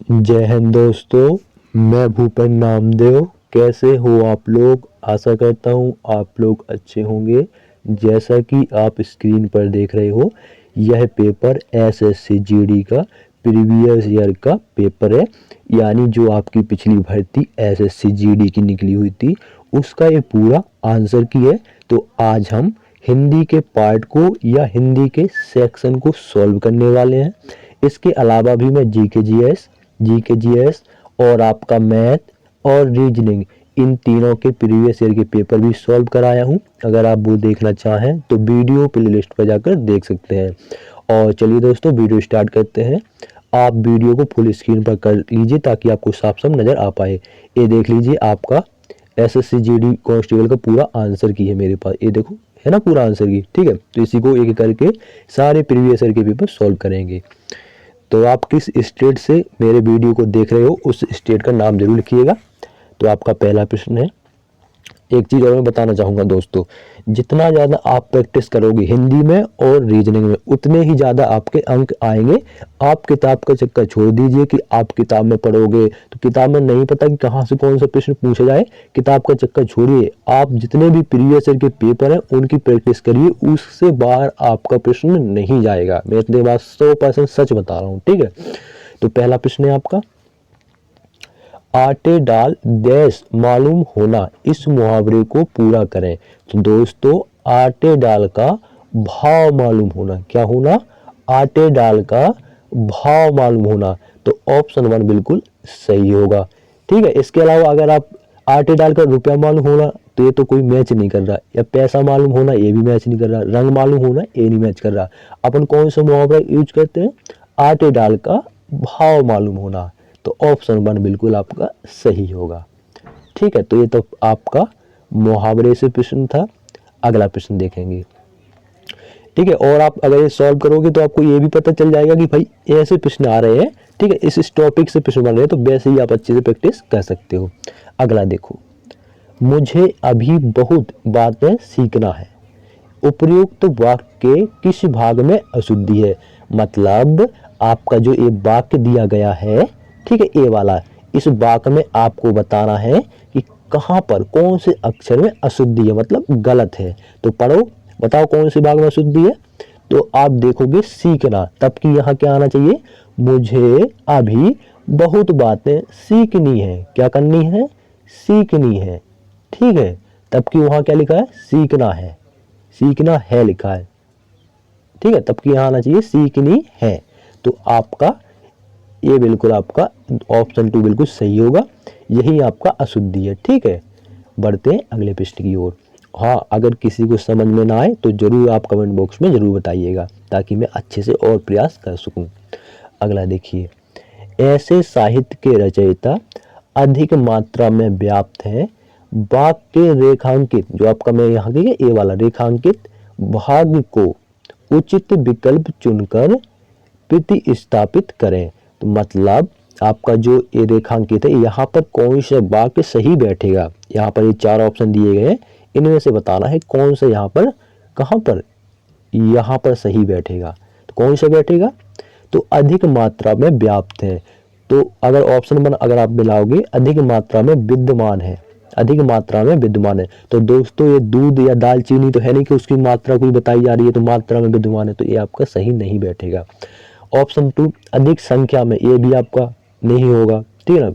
जय हिंद दोस्तों, मैं भूपेन नामदेव। कैसे हो आप लोग? आशा करता हूँ आप लोग अच्छे होंगे। जैसा कि आप स्क्रीन पर देख रहे हो, यह पेपर एसएससी जीडी का प्रीवियस ईयर का पेपर है। यानी जो आपकी पिछली भर्ती एसएससी जीडी की निकली हुई थी, उसका ये पूरा आंसर की है। तो आज हम हिंदी के पार्ट को या हिंदी के सेक्शन को सॉल्व करने वाले हैं। इसके अलावा भी मैं जीके जीएस और आपका मैथ और रीजनिंग, इन तीनों के प्रीवियस ईयर के पेपर भी सॉल्व कराया हूँ। अगर आप वो देखना चाहें तो वीडियो प्लेलिस्ट पर जाकर देख सकते हैं। और चलिए दोस्तों, वीडियो स्टार्ट करते हैं। आप वीडियो को फुल स्क्रीन पर कर लीजिए ताकि आपको साफ साफ नज़र आ पाए। ये देख लीजिए, आपका एसएससी जीडी कांस्टेबल का पूरा आंसर की है मेरे पास। ये देखो, है ना पूरा आंसर की। ठीक है, तो इसी को एक एक करके सारे प्रीवियस ईयर के पेपर सॉल्व करेंगे। तो आप किस स्टेट से मेरे वीडियो को देख रहे हो, उस स्टेट का नाम जरूर लिखिएगा। तो आपका पहला प्रश्न है। एक चीज़ और मैं बताना चाहूँगा दोस्तों, जितना ज़्यादा आप प्रैक्टिस करोगे हिंदी में और रीजनिंग में, उतने ही ज़्यादा आपके अंक आएंगे। आप किताब का चक्कर छोड़ दीजिए कि आप किताब में पढ़ोगे तो किताब में नहीं पता कि कहाँ से कौन सा प्रश्न पूछा जाए। किताब का चक्कर छोड़िए, आप जितने भी प्रीवियस ईयर के पेपर हैं उनकी प्रैक्टिस करिए। उससे बाहर आपका प्रश्न नहीं जाएगा। मैं इतने बात 100% सच बता रहा हूँ। ठीक है, तो पहला प्रश्न है आपका, आटे डाल देश मालूम होना, इस मुहावरे को पूरा करें। तो दोस्तों, आटे डाल का भाव मालूम होना, क्या होना? आटे डाल का भाव मालूम होना। तो ऑप्शन 1 बिल्कुल सही होगा। ठीक है, इसके अलावा अगर आप आटे डाल का रुपया मालूम होना, तो ये तो कोई मैच नहीं कर रहा। या पैसा मालूम होना, ये भी मैच नहीं कर रहा। रंग मालूम होना, ये नहीं मैच कर रहा। अपन कौन सा मुहावरा यूज करते हैं? आटे डाल का भाव मालूम होना। तो ऑप्शन 1 बिल्कुल आपका सही होगा। ठीक है, तो ये तो आपका मुहावरे से प्रश्न था। अगला प्रश्न देखेंगे। ठीक है, और आप अगर ये सॉल्व करोगे तो आपको ये भी पता चल जाएगा कि भाई ऐसे प्रश्न आ रहे हैं। ठीक है, इस टॉपिक से प्रश्न बन रहे हैं, तो वैसे ही आप अच्छे से प्रैक्टिस कर सकते हो। अगला देखो, मुझे अभी बहुत बातें सीखना है। उपयुक्त वाक्य के किस भाग में अशुद्धि है? मतलब आपका जो ये वाक्य दिया गया है, ठीक है, ये वाला, इस वाक्य में आपको बताना है कि कहाँ पर कौन से अक्षर में अशुद्धि है, मतलब गलत है। तो पढ़ो, बताओ कौन से भाग में अशुद्धि है। तो आप देखोगे सीखना, तब कि यहाँ क्या आना चाहिए? मुझे अभी बहुत बातें सीखनी है। क्या करनी है? सीखनी है। ठीक है, तब कि वहाँ क्या लिखा है? सीखना है। सीखना है लिखा है। ठीक है, तब कि यहाँ आना चाहिए सीखनी है। तो आपका ये बिल्कुल आपका ऑप्शन 2 बिल्कुल सही होगा। यही आपका अशुद्धि है। ठीक है, बढ़ते हैं अगले प्रश्न की ओर। हाँ, अगर किसी को समझ में ना आए तो जरूर आप कमेंट बॉक्स में जरूर बताइएगा, ताकि मैं अच्छे से और प्रयास कर सकूं। अगला देखिए, ऐसे साहित्य के रचयिता अधिक मात्रा में व्याप्त हैं। वाक्य रेखांकित, जो आपका मैं यहाँ की ये वाला रेखांकित भाग को उचित विकल्प चुनकर प्रतिस्थापित करें। तो मतलब आपका जो ये रेखांकित है, यहाँ पर कौन सा वाक्य सही बैठेगा। यहाँ पर ये 4 ऑप्शन दिए गए हैं, इनमें से बताना है कौन सा यहाँ पर, कहाँ पर, यहाँ पर सही बैठेगा। तो कौन सा बैठेगा? तो अधिक मात्रा में व्याप्त है। तो अगर ऑप्शन 1 अगर आप मिलाओगे, अधिक मात्रा में विद्यमान है, अधिक मात्रा में विद्यमान है। तो दोस्तों, ये दूध या दालचीनी तो है नहीं कि उसकी मात्रा कोई बताई जा रही है तो मात्रा में विद्यमान है, तो ये आपका सही नहीं बैठेगा। ऑप्शन 2 अधिक संख्या में, ये भी आपका नहीं होगा। ठीक है ना।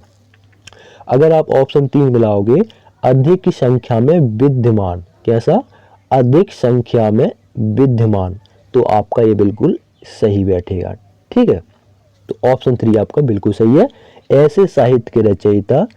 अगर आप ऑप्शन 3 मिलाओगे, अधिक संख्या में विद्यमान, कैसा? अधिक संख्या में विद्यमान, तो आपका ये बिल्कुल सही बैठेगा। ठीक है, तो ऑप्शन 3 आपका बिल्कुल सही है। ऐसे साहित्य के रचयिता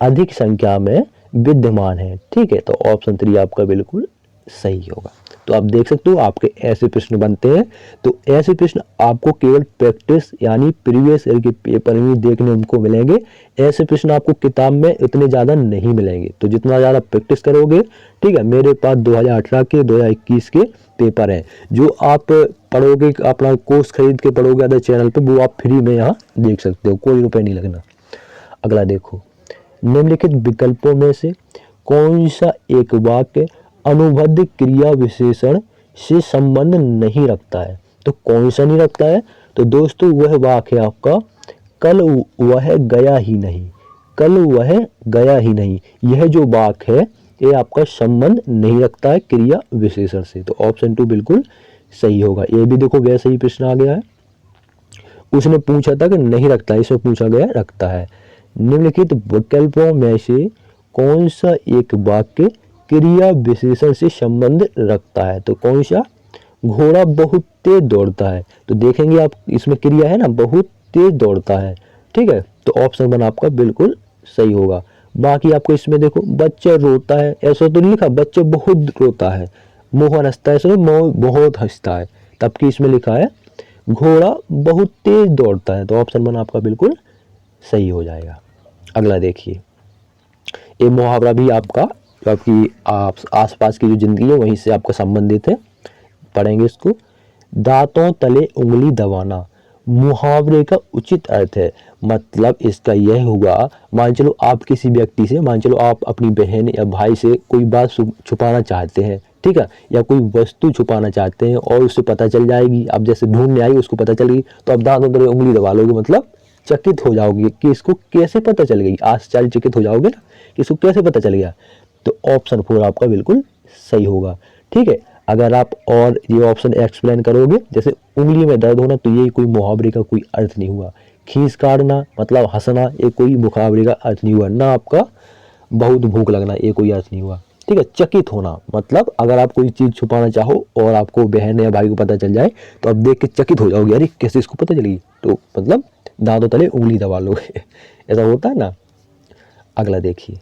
अधिक संख्या में विद्यमान है। ठीक है, तो ऑप्शन 3 आपका बिल्कुल सही होगा। तो आप देख सकते हो आपके ऐसे प्रश्न बनते हैं। तो ऐसे प्रश्न आपको केवल प्रैक्टिस यानी प्रीवियस ईयर के पेपर में देखने को मिलेंगे। ऐसे प्रश्न आपको किताब में इतने ज़्यादा नहीं मिलेंगे। तो जितना ज़्यादा प्रैक्टिस करोगे, ठीक है, मेरे पास 2018 के 2021 के पेपर हैं, जो आप पढ़ोगे, अपना कोर्स खरीद के पढ़ोगे अदर चैनल पर, वो आप फ्री में यहाँ देख सकते हो, कोई रुपये नहीं लगना। अगला देखो, निम्नलिखित विकल्पों में से कौन सा एक वाक्य अनुबंध क्रिया विशेषण से संबंध नहीं रखता है? तो कौन सा नहीं रखता है? तो दोस्तों, वह वाक्य है आपका कल वह गया ही नहीं, कल वह गया ही नहीं, यह जो वाक्य है ये आपका संबंध नहीं रखता है क्रिया विशेषण से। तो ऑप्शन 2 बिल्कुल सही होगा। ये भी देखो वैसे ही प्रश्न आ गया है, उसने पूछा था कि नहीं रखता है, इसमें पूछा गया रखता है। निम्नलिखित विकल्पों में से कौन सा एक वाक्य क्रिया विशेषण से संबंध रखता है? तो कौन सा? घोड़ा बहुत तेज दौड़ता है, तो देखेंगे आप इसमें क्रिया है ना, बहुत तेज दौड़ता है, ठीक है। तो ऑप्शन 1 आपका बिल्कुल सही होगा। बाकी आपको इसमें देखो, बच्चा रोता है, ऐसा तो नहीं लिखा बच्चा बहुत रोता है, मोहन हंसता है, इसमें बहुत हंसता है, तबकि इसमें लिखा है घोड़ा बहुत तेज दौड़ता है। तो ऑप्शन 1 आपका बिल्कुल सही हो जाएगा। अगला देखिए, ये मुहावरा भी आपका जो आपकी आसपास की जो जिंदगी है वहीं से आपका संबंधित है, पढ़ेंगे इसको। दांतों तले उंगली दबाना मुहावरे का उचित अर्थ है। मतलब इसका यह हुआ, मान चलो आप किसी व्यक्ति से, मान चलो आप अपनी बहन या भाई से कोई बात छुपाना चाहते हैं, ठीक है, या कोई वस्तु छुपाना चाहते हैं और उससे पता चल जाएगी, अब जैसे ढूंढने आई उसको पता चल गई, तो अब दांतों तले उंगली दबा लोगे, मतलब चकित हो जाओगे कि इसको कैसे पता चल गई, आश्चर्यचकित हो जाओगे ना कि इसको कैसे पता चल गया। तो ऑप्शन 4 आपका बिल्कुल सही होगा, ठीक है। अगर आप और ये ऑप्शन एक्सप्लेन करोगे, जैसे उंगली में दर्द होना, तो ये कोई मुहावरे का कोई अर्थ नहीं हुआ। खींच काटना मतलब हंसना, ये कोई मुहावरे का अर्थ नहीं हुआ। ना आपका बहुत भूख लगना, ये कोई अर्थ नहीं हुआ, ठीक है। चकित होना मतलब अगर आप कोई चीज़ छुपाना चाहो और आपको बहन या भाई को पता चल जाए तो आप देख के चकित हो जाओगे, अरे कैसे इसको पता चलेगी, तो मतलब दांतों तले उंगली दबा लोगे ऐसा होता है ना। अगला देखिए,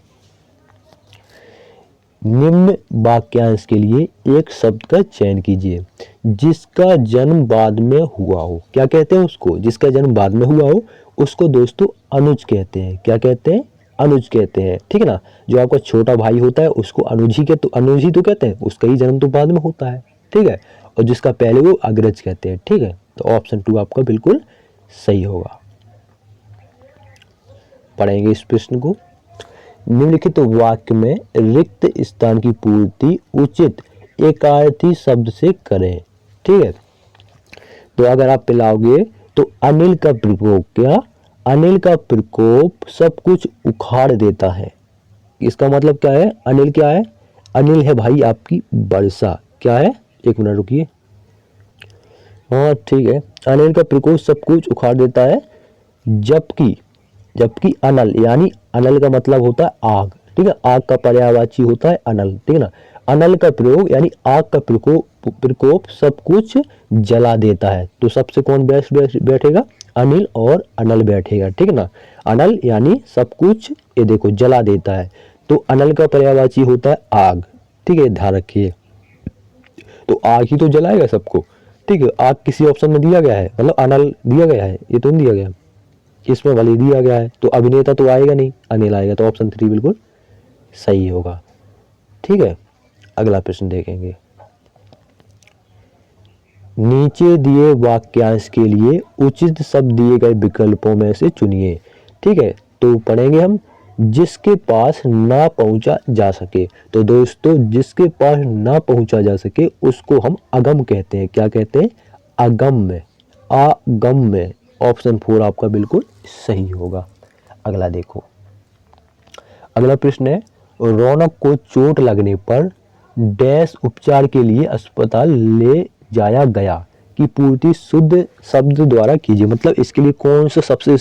निम्न वाक्यांश के लिए एक शब्द का चयन कीजिए जिसका जन्म बाद में हुआ हो। क्या कहते हैं उसको? जिसका जन्म बाद में हुआ हो उसको दोस्तों अनुज कहते हैं। क्या कहते हैं? अनुज कहते हैं, ठीक है ना। जो आपका छोटा भाई होता है उसको अनुज ही तो कहते हैं, उसका ही जन्म तो बाद में होता है, ठीक है। और जिसका पहले वो अग्रज कहते हैं, ठीक है। तो ऑप्शन 2 आपका बिल्कुल सही होगा। पढ़ेंगे इस प्रश्न को। निम्नलिखित वाक्य में रिक्त स्थान की पूर्ति उचित एकार्थी शब्द से करें, ठीक है। तो अगर आप पिलाओगे तो अनिल का प्रकोप, क्या? अनिल का प्रकोप सब कुछ उखाड़ देता है। इसका मतलब क्या है? अनिल क्या है? अनिल है भाई आपकी वर्षा। क्या है? एक मिनट रुकिए, हाँ ठीक है। अनिल का प्रकोप सब कुछ उखाड़ देता है, जबकि जबकि अनल, यानी अनल का मतलब होता है आग, ठीक है। आग का पर्यायवाची होता है अनल, ठीक है ना। अनल का प्रयोग यानी आग का प्रकोप सब कुछ जला देता है। तो सबसे कौन बैठेगा? अनिल और अनल बैठेगा, ठीक है ना। अनल यानी सब कुछ ये देखो जला देता है, तो अनल का पर्यायवाची होता है आग, ठीक है, ध्यान रखिए। तो आग ही तो जलाएगा सबको, ठीक है। आग किसी ऑप्शन में दिया गया है, मतलब अनल दिया गया है, ये तो नहीं दिया गया, इसमें भले दिया गया है, तो अभिनेता तो आएगा नहीं, अनिल आएगा। तो ऑप्शन 3 बिल्कुल सही होगा, ठीक है। अगला प्रश्न देखेंगे। नीचे दिए वाक्यांश के लिए उचित शब्द दिए गए विकल्पों में से चुनिए, ठीक है। तो पढ़ेंगे हम, जिसके पास ना पहुंचा जा सके। तो दोस्तों जिसके पास ना पहुंचा जा सके उसको हम अगम कहते हैं। क्या कहते हैं? अगम्य, अगम्य। ऑप्शन 4 आपका बिल्कुल सही होगा। अगला देखो, अगला प्रश्न है, रौनक को चोट लगने पर डैश उपचार के लिए अस्पताल ले जाया गया की पूर्ति शुद्ध शब्द द्वारा कीजिए। मतलब इसके लिए कौन सा सबसे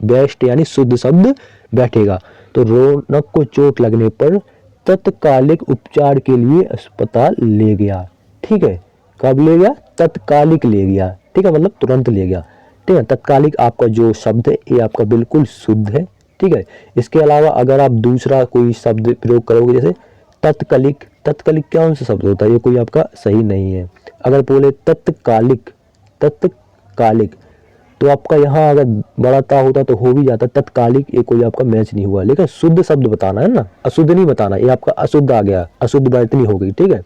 बेस्ट यानी शुद्ध शब्द बैठेगा? तो रौनक को चोट लगने पर तत्कालिक उपचार के लिए अस्पताल ले गया, ठीक है। कब ले गया? तत्कालिक ले गया, ठीक है, मतलब तुरंत ले गया, ठीक है। तत्कालिक आपका जो शब्द है ये आपका बिल्कुल शुद्ध है, ठीक है। इसके अलावा अगर आप दूसरा कोई शब्द प्रयोग करोगे, जैसे तत्कालिक, तत्कालिक कौन सा शब्द होता है? ये कोई आपका सही नहीं है। अगर बोले तत्कालिक, तत्कालिक, तो आपका यहाँ अगर बड़ा ता होता तो हो भी जाता। तत्कालिक ये कोई आपका मैच नहीं हुआ, लेकिन शुद्ध शब्द बताना है ना, अशुद्ध नहीं बताना। ये आपका अशुद्ध आ गया, अशुद्ध वर्तनी हो गई, ठीक है।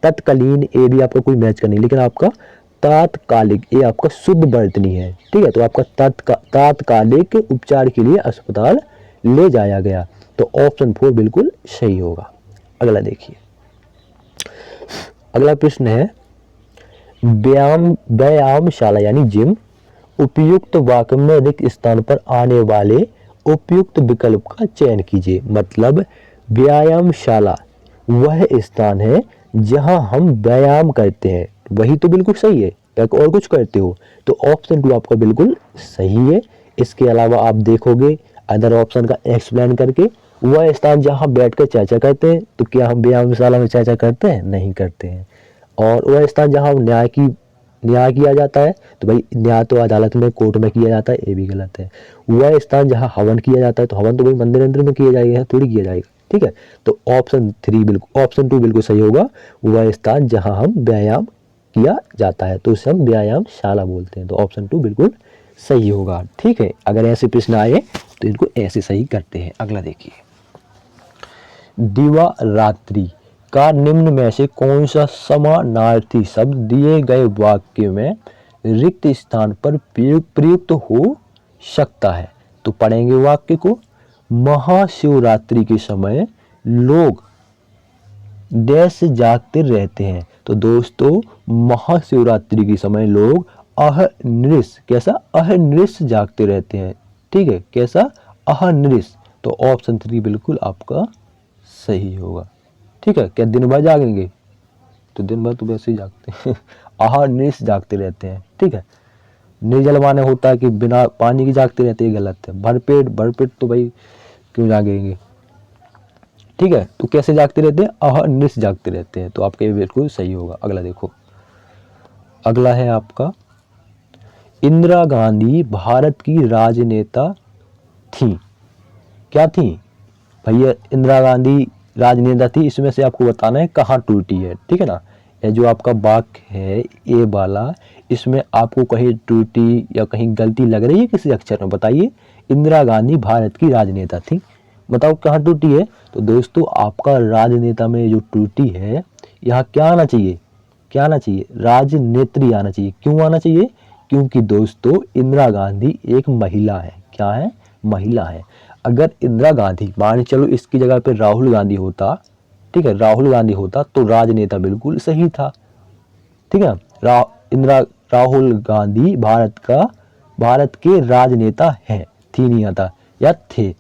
तत्कालीन ये भी आपका कोई मैच का नहीं, लेकिन आपका तात्कालिक ये आपका शुद्ध वर्तनी है, ठीक है। तो आपका तात्कालिक उपचार के लिए अस्पताल ले जाया गया। तो ऑप्शन 4 बिल्कुल सही होगा। अगला देखिए, अगला प्रश्न है, व्यायामशाला यानी जिम उपयुक्त वाक्य में रिक्त स्थान पर आने वाले उपयुक्त विकल्प का चयन कीजिए। मतलब व्यायामशाला वह स्थान है जहां हम व्यायाम करते हैं, वही तो बिल्कुल सही है, या और कुछ करते हो? तो ऑप्शन 2 आपका बिल्कुल सही है। इसके अलावा आप देखोगे अदर ऑप्शन का एक्सप्लेन करके, वह स्थान जहां बैठकर चर्चा करते हैं, तो क्या हम व्यायामशाला में चर्चा करते हैं? नहीं करते हैं। और वह स्थान जहां न्याय किया जाता है, तो भाई न्याय तो अदालत में, कोर्ट में किया जाता है, ये भी गलत है। वह स्थान जहां हवन किया जाता है, तो हवन तो भाई मंदिर अंदर में किया जाएगा, थोड़ी किया जाएगा। ठीक है, तो ऑप्शन 2 बिल्कुल सही होगा। वह स्थान जहां हम व्यायाम किया जाता है, तो उसे हम व्यायामशाला बोलते हैं। तो ऑप्शन 2 बिल्कुल सही होगा। ठीक है, अगर ऐसे प्रश्न आए तो इनको ऐसे सही करते हैं। अगला देखिए, दिवा रात्रि का निम्न में से कौन सा समानार्थी शब्द दिए गए वाक्य में रिक्त स्थान पर प्रयुक्त हो सकता है? तो पढ़ेंगे वाक्य को। महाशिवरात्रि के समय लोग डैश जागते रहते हैं। तो दोस्तों महाशिवरात्रि के समय लोग अहर्निश जागते रहते हैं। ठीक है, कैसा? अहर्निश। तो ऑप्शन 3 बिल्कुल आपका सही होगा। ठीक है, क्या दिन भर जागेंगे? तो दिन भर तो वैसे ही जागते हैं। अहर्निश जागते रहते हैं। ठीक है, निर्जल माने होता है कि बिना पानी के जागते रहते हैं, गलत है। भरपेट तो भाई क्यों जागेंगे? ठीक है, तो कैसे जागते रहते हैं? अहर्निश जागते रहते हैं। तो आपका ये बिल्कुल सही होगा। अगला देखो, अगला है आपका, इंदिरा गांधी भारत की राजनेता थी। क्या थी भैया? इंदिरा गांधी राजनेता थी। इसमें से आपको बताना है कहाँ टूटी है। ठीक है ना, ये जो आपका वाक्य है ये वाला, इसमें आपको कहीं टूटी या कहीं गलती लग रही है किसी अक्षर में? बताइए। इंदिरा गांधी भारत की राजनेता थी, बताओ कहाँ टूटी है? तो दोस्तों आपका राजनेता में जो टूटी है, यहाँ क्या आना चाहिए? क्या आना चाहिए? राजनेत्री आना चाहिए। क्यों आना चाहिए? क्योंकि दोस्तों इंदिरा गांधी एक महिला है। क्या है? महिला है। अगर इंदिरा गांधी, मान चलो इसकी जगह पे राहुल गांधी होता, ठीक है, राहुल गांधी होता तो राजनेता बिल्कुल सही था। ठीक है, राहुल गांधी भारत के राजनेता हैं, थी नहीं आता, या थे।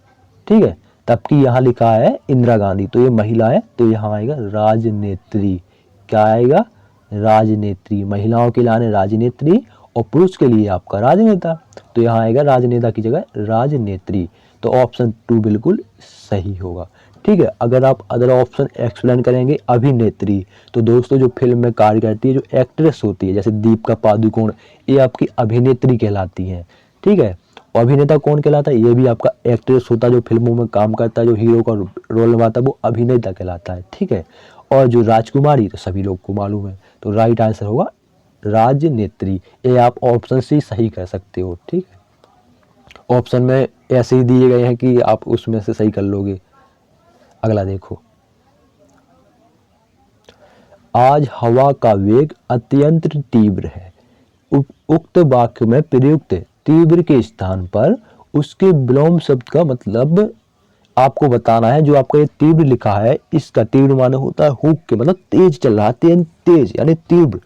ठीक है, तबकि यहाँ लिखा है इंदिरा गांधी, तो ये महिला है, तो यहाँ आएगा राजनेत्री। क्या आएगा? राजनेत्री। महिलाओं के लिए राजनेत्री और पुरुष के लिए आपका राजनेता, तो यहाँ आएगा राजनेता की जगह राजनेत्री। तो ऑप्शन 2 बिल्कुल सही होगा। ठीक है, अगर आप अदर ऑप्शन एक्सप्लेन करेंगे, अभिनेत्री, तो दोस्तों जो फिल्म में कार्य करती है, जो एक्ट्रेस होती है, जैसे दीपिका पादुकोण, ये आपकी अभिनेत्री कहलाती हैं। ठीक है, और अभिनेता कौन कहलाता है? ये भी आपका एक्ट्रेस होता है, जो फिल्मों में काम करता है, जो हीरो का रोल निभाता है, वो अभिनेता कहलाता है। ठीक है, और जो राजकुमारी, तो सभी लोग को मालूम है, तो राइट आंसर होगा राजनेत्री। ये आप ऑप्शन से सही कर सकते हो। ठीक है, ऑप्शन में ऐसे ही दिए गए हैं कि आप उसमें से सही कर लोगे। अगला देखो, आज हवा का वेग अत्यंत तीव्र है। उक्त वाक्य में प्रयुक्त तीव्र के स्थान पर उसके विलोम शब्द का मतलब आपको बताना है। जो आपका ये तीव्र लिखा है, इसका तीव्र माने होता है हुक के, मतलब तेज चल रहा है, तेज यानी तीव्र।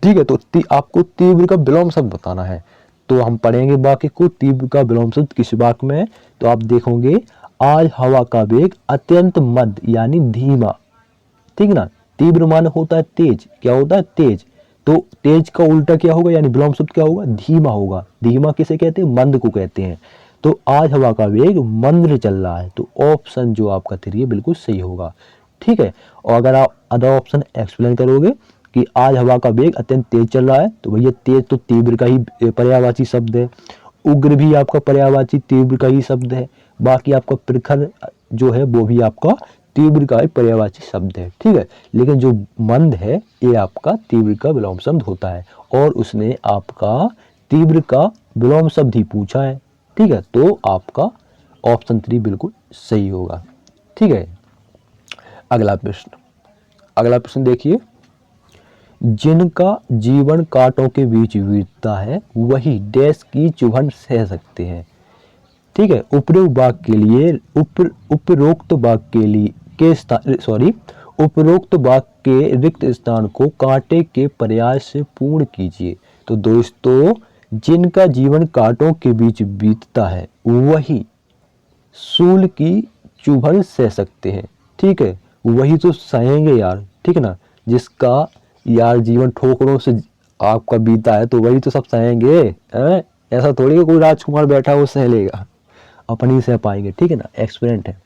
ठीक है, तो आपको तीव्र का विलोम शब्द बताना है। तो हम पढ़ेंगे वाक्य को, तीव्र का विलोम शब्द किस वाक्य में है? तो आप देखोगे, आज हवा का वेग अत्यंत मध्य यानी धीमा। ठीक है ना, तीव्र माने होता है तेज। क्या होता है? तेज। तो तेज का उल्टा क्या होगा, यानी विलोम शब्द क्या होगा? धीमा होगा। धीमा किसे कहते हैं? मंद को कहते हैं। तो आज हवा का वेग मंद चल रहा है, तो ऑप्शन जो आपका 3 है बिल्कुल सही होगा। ठीक है, और अगर आप अदर ऑप्शन एक्सप्लेन करोगे कि आज हवा का वेग अत्यंत तेज चल रहा है, तो भैया तेज तो तीव्र का ही पर्यायवाची शब्द है। उग्र भी आपका पर्यायवाची तीव्र का ही शब्द है। बाकी आपका प्रखर जो है वो भी आपका तीव्र का पर्यायवाची शब्द है। ठीक है, लेकिन जो मंद है ये आपका तीव्र का विलोम शब्द होता है, और उसने आपका तीव्र का विलोम शब्द ही पूछा है। ठीक है, तो आपका ऑप्शन 3 बिल्कुल सही होगा। ठीक है, अगला प्रश्न देखिए, जिनका जीवन कांटों के बीच बीतता है वही डैश की चुभन सह सकते हैं। ठीक है, उपरोक्त वाक्य के लिए उपरोक्त वाक्य के रिक्त स्थान को कांटे के प्रयास से पूर्ण कीजिए। तो दोस्तों जिनका जीवन कांटों के बीच बीतता है वही सूल की चुभन सह सकते हैं। ठीक है, वही तो सहेंगे यार, ठीक है ना। जिसका यार जीवन ठोकरों से आपका बीता है तो वही तो सब सहेंगे हैं? ऐसा थोड़ी कि कोई राजकुमार बैठा है वो सह लेगा, अपनी सह पाएंगे, ठीक है ना, एक्सपेरिमेंट है।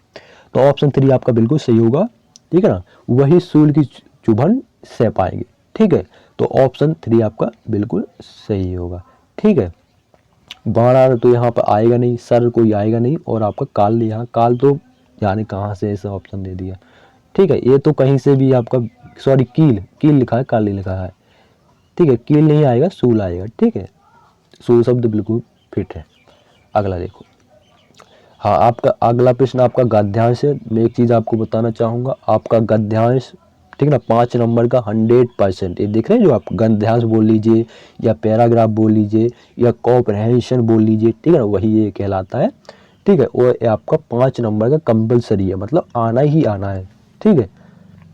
तो ऑप्शन 3 आपका बिल्कुल सही होगा, ठीक है ना, वही सूल की चुभन सह पाएंगे। ठीक है, तो ऑप्शन 3 आपका बिल्कुल सही होगा। ठीक है, बाणा तो यहाँ पर आएगा नहीं, सर कोई आएगा नहीं, और आपका काल, यहाँ काल तो जाने कहाँ से ऐसा ऑप्शन दे दिया। ठीक है, ये तो कहीं से भी आपका, सॉरी कील, कील लिखा है, काल नहीं लिखा है। ठीक है, कील नहीं आएगा, सूल आएगा। ठीक है, सूल शब्द बिल्कुल फिट है। अगला देखो, हाँ आपका अगला प्रश्न आपका गद्यांश है। मैं एक चीज़ आपको बताना चाहूँगा, आपका गद्यांश, ठीक है ना, 5 नंबर का 100%, ये देख रहे हैं जो आप गद्यांश बोल लीजिए या पैराग्राफ बोल लीजिए या कॉम्प्रहेंशन बोल लीजिए, ठीक है ना, वही ये कहलाता है। ठीक है, और ये आपका 5 नंबर का कंपलसरी है, मतलब आना ही आना है। ठीक है,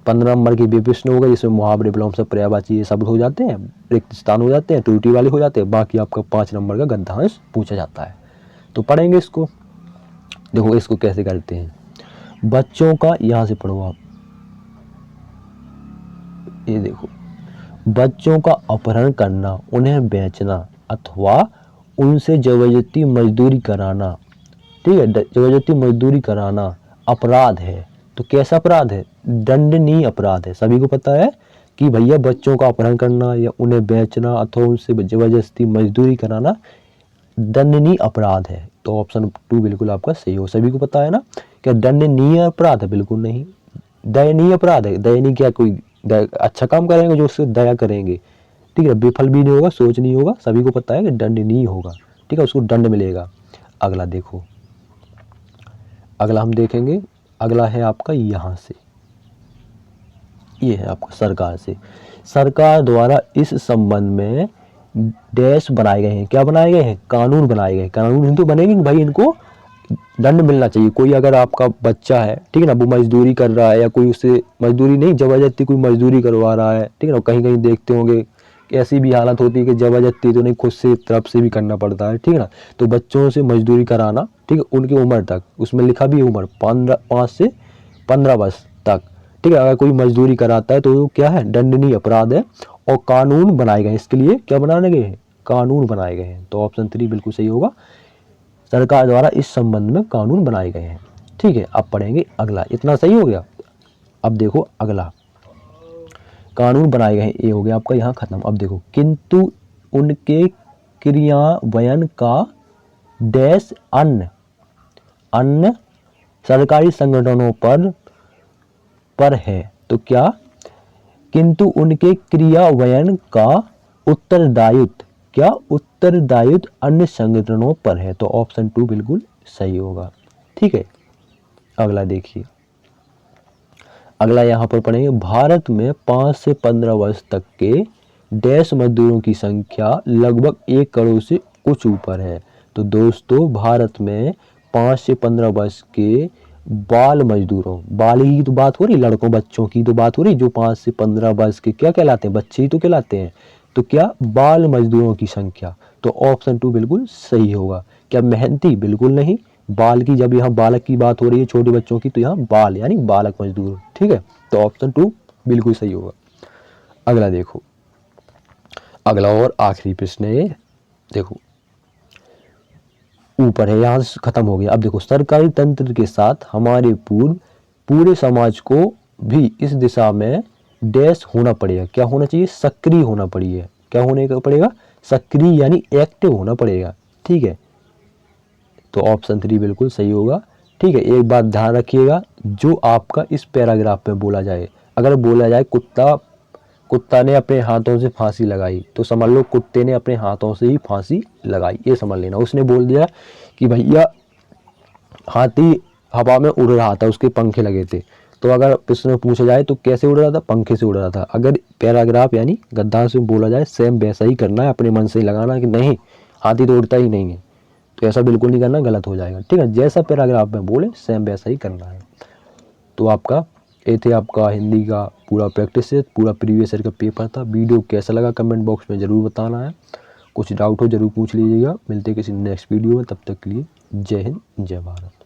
15 नंबर के भी प्रश्न होगा जिसमें मुहावरे, विलोम से पर्यायवाची ये शब्द हो जाते हैं, रिक्त स्थान हो जाते हैं, त्रुटि वाले हो जाते हैं, बाकी आपका 5 नंबर का गद्यांश पूछा जाता है। तो पढ़ेंगे इसको, देखो इसको कैसे करते हैं। बच्चों का, यहाँ से पढ़ो आप, ये देखो, बच्चों का अपहरण करना, उन्हें बेचना अथवा उनसे जबरदस्ती मजदूरी कराना, ठीक है, जबरदस्ती मजदूरी कराना अपराध है। तो कैसा अपराध है? दंडनीय अपराध है। सभी को पता है कि भैया बच्चों का अपहरण करना या उन्हें बेचना अथवा उनसे जबरदस्ती मजदूरी कराना दंडनीय अपराध है। तो ऑप्शन 2 बिल्कुल आपका सही हो। सभी को पता है ना, क्या दंडनीय अपराध है? बिल्कुल नहीं, दयनीय अपराध है। दयनीय क्या, कोई अच्छा काम करेंगे जो उससे दया करेंगे, ठीक है, विफल भी नहीं होगा, सोच नहीं होगा। सभी को पता है कि दंडनीय होगा, ठीक है, उसको दंड मिलेगा। अगला देखो, अगला हम देखेंगे, अगला है आपका यहाँ से, ये है आपका सरकार से। सरकार द्वारा इस संबंध में डैश बनाए गए हैं। क्या बनाए गए हैं? कानून बनाए गए। कानून हिंदू बनेंगे कि भाई इनको दंड मिलना चाहिए। कोई अगर आपका बच्चा है, ठीक है ना, वो मजदूरी कर रहा है या कोई उससे मजदूरी नहीं, जबरदस्ती कोई मजदूरी करवा रहा है, ठीक है ना, कहीं कहीं देखते होंगे कि ऐसी भी हालत होती है कि जबरदस्ती तो नहीं, खुद से तरफ से भी करना पड़ता है, ठीक है ना। तो बच्चों से मजदूरी कराना, ठीक है, उनकी उम्र तक, उसमें लिखा भी है उम्र 5 से 15 वर्ष तक, ठीक है, अगर कोई मजदूरी कराता है तो वो क्या है? दंडनीय अपराध है। और कानून बनाए गए इसके लिए, क्या बनाने गए हैं? कानून बनाए गए हैं। तो ऑप्शन 3 बिल्कुल सही होगा, सरकार द्वारा इस संबंध में कानून बनाए गए हैं। ठीक है, अब पढ़ेंगे अगला। इतना सही हो गया। अब देखो अगला, कानून बनाए गए हैं, ये हो गया आपका यहाँ खत्म। अब देखो, किंतु उनके क्रियान्वयन का डैश अन्य अन्य सरकारी संगठनों पर है। तो क्या? किंतु उनके क्रियान्वयन का उत्तरदायित्व, क्या उत्तरदायित्व अन्य संगठनों पर है। तो ऑप्शन 2 बिल्कुल सही होगा। ठीक है, अगला देखिए, अगला यहाँ पर पढ़ेंगे, भारत में 5 से 15 वर्ष तक के डैश मजदूरों की संख्या लगभग 1 करोड़ से कुछ ऊपर है। तो दोस्तों, भारत में 5 से 15 वर्ष के बाल मजदूरों, बाल ही तो बात हो रही, लड़कों बच्चों की तो बात हो रही, जो 5 से 15 वर्ष के क्या कहलाते हैं? बच्चे ही तो कहलाते हैं। तो क्या? बाल मजदूरों की संख्या। तो ऑप्शन 2 बिल्कुल सही होगा। क्या मेहनती? बिल्कुल नहीं। बाल की, जब यहाँ बालक की बात हो रही है, छोटे बच्चों की, तो यहाँ बाल यानी बालक मजदूर। ठीक है, तो ऑप्शन 2 बिल्कुल सही होगा। अगला देखो, अगला और आखिरी प्रश्न है, देखो ऊपर है, यहाँ से खत्म हो गया। अब देखो, सरकारी तंत्र के साथ हमारे पूरे समाज को भी इस दिशा में डैश होना पड़ेगा। क्या होना चाहिए? सक्रिय होना पड़ेगा। क्या होने का पड़ेगा? सक्रिय यानी एक्टिव होना पड़ेगा। ठीक है, तो ऑप्शन 3 बिल्कुल सही होगा। ठीक है, एक बात ध्यान रखिएगा, जो आपका इस पैराग्राफ में बोला जाए, अगर बोला जाए कुत्ता ने अपने हाथों से फांसी लगाई, तो समझ लो कुत्ते ने अपने हाथों से ही फांसी लगाई, ये समझ लेना। उसने बोल दिया कि भैया हाथी हवा में उड़ रहा था, उसके पंखे लगे थे, तो अगर प्रश्न पूछा जाए तो कैसे उड़ रहा था? पंखे से उड़ रहा था। अगर पैराग्राफ यानी गद्यांश में बोला जाए, सेम वैसा ही करना है, अपने मन से ही लगाना कि नहीं हाथी तो उड़ता ही नहीं है, तो ऐसा बिल्कुल नहीं करना, गलत हो जाएगा। ठीक है, जैसा पैराग्राफ में बोले सेम वैसा ही करना है। तो आपका ये थे आपका हिंदी का पूरा प्रैक्टिस सेट, पूरा प्रीवियस ईयर का पेपर था। वीडियो कैसा लगा कमेंट बॉक्स में ज़रूर बताना है। कुछ डाउट हो जरूर पूछ लीजिएगा। मिलते हैं किसी नेक्स्ट वीडियो में, तब तक के लिए जय हिंद जय भारत।